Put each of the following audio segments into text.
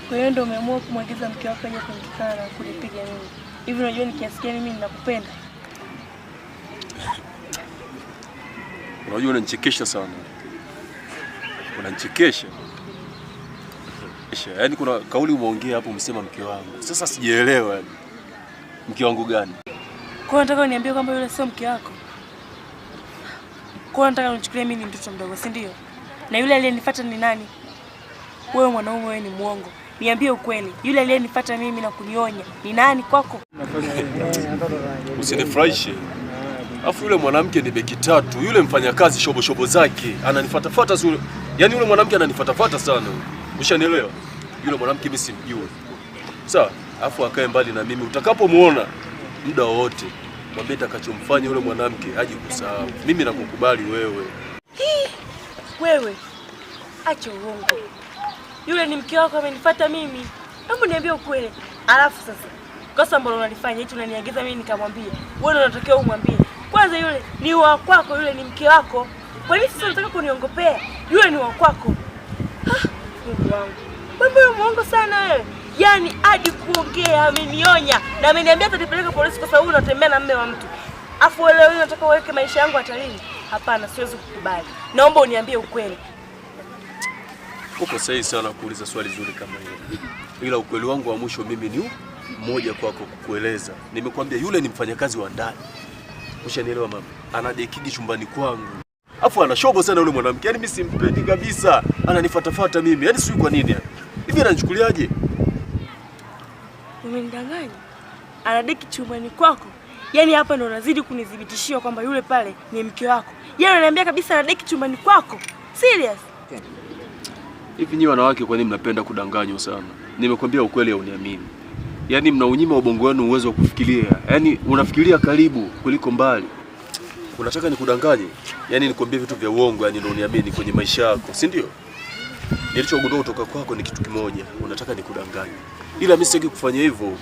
Kwa hiyo ndio umeamua kumwagiza mke wako aje kunikana na kunipiga mimi. Hivi unajua ni kiasi gani mimi ninakupenda? Unajua unanichekesha sana. Unanichekesha. Yaani kuna kauli umeongea hapo umesema mke wangu. Sasa sijaelewa yani. Mke wangu gani? Kwa nataka uniambie kwamba yule sio mke wako? Kwa nataka unichukulie mimi ni mtoto mdogo, si ndio? Na yule aliyenifuata ni nani? Wewe mwanaume, wewe ni muongo. Niambie ukweli. Yule aliyenifuata mimi na kunionya ni nani kwako? Usinifurahishe. Afu yule mwanamke ni beki tatu. Yule mfanyakazi shobo zake ananifuatafuata zile. Yaani yule mwanamke ananifuatafuata sana. Ushanielewa? Yule mwanamke mimi simjui. Sawa? Afu akae mbali na mimi. Utakapomuona muda wote, mwambie atakachomfanya yule mwanamke aje kusahau. Mimi nakukubali wewe. Wewe acha uongo. Yule ni mke wako amenifuata mimi. Hebu niambie ukweli. Alafu sasa, kosa ambalo unalifanya eti unaniagiza mimi nikamwambie. Wewe unatakiwa umwambie. Kwanza yule ni wa kwako, yule ni mke wako. Kwa nini sasa unataka kuniongopea? Yule ni wa kwako. Mungu wangu. Wewe muongo sana wewe. Yaani hadi kuongea amenionya na ameniambia atanipeleka polisi kwa sababu unatembea na mume wa mtu. Afu wewe leo unataka uweke maisha yangu hatarini? Hapana, siwezi kukubali. Naomba uniambie ukweli. Uko sahihi sana kuuliza swali zuri kama hilo. Ila ukweli wangu wa mwisho mimi ni mmoja kwako kukueleza. Nimekwambia yule ni mfanyakazi wa ndani. Ushanielewa mama? Anadekigi chumbani kwangu. Afu ana shobo sana yule mwanamke. Yaani mimi simpendi kabisa. Ananifuatafuata mimi. Yaani sijui kwa nini. Hivi ananichukuliaje? Umenidanganya? Anadeki chumbani kwako? Yaani hapa ndo unazidi kunidhibitishia kwamba yule pale ni mke wako. Yeye ananiambia kabisa anadeki chumbani kwako. Serious? Hivi nyinyi wanawake kwa nini mnapenda kudanganywa sana? Nimekwambia ukweli au uniamini. Yaani mnaunyima ubongo wenu uwezo wa kufikiria. Yaani unafikiria karibu kuliko mbali. Unataka nikudanganye? Yaani nikwambie vitu vya uongo yani ndio uniamini kwenye maisha yako, si ndio? Nilichogundua kutoka kwako ni kitu kimoja. Unataka nikudanganye. Ila mimi sitaki kufanya hivyo.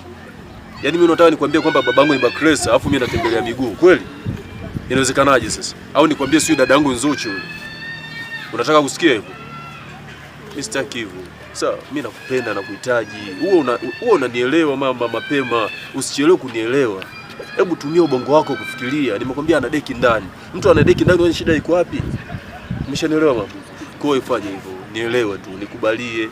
Yaani mimi nataka nikwambie kwamba babangu ni bakresa, afu mimi natembelea miguu. Kweli? Inawezekanaje sasa? Au nikwambie sio dadangu Nzuchu yule? Unataka kusikia hivyo? Mimi sitaki hivyo. Sawa, mimi nakupenda na kuhitaji. Wewe unanielewa mama mapema. Usichelewe kunielewa. Hebu tumia ubongo wako kufikiria. Nimekwambia ana deki ndani. Mtu ana deki ndani, shida iko wapi? Umeshanielewa mama? Kwa hiyo ifanye hivyo. Nielewe tu, nikubalie.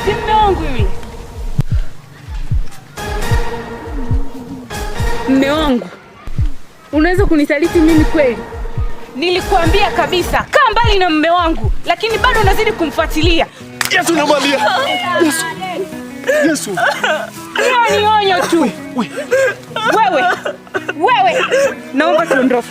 Mume wangu yule. Mume wangu. Unaweza kunisaliti mimi kweli? Nilikuambia kabisa, kaa mbali na mume wangu, lakini bado unazidi kumfuatilia. Yesu namwambia. Yesu. Yesu. Hiyo ni onyo tu. Wewe. Naomba tuondoke.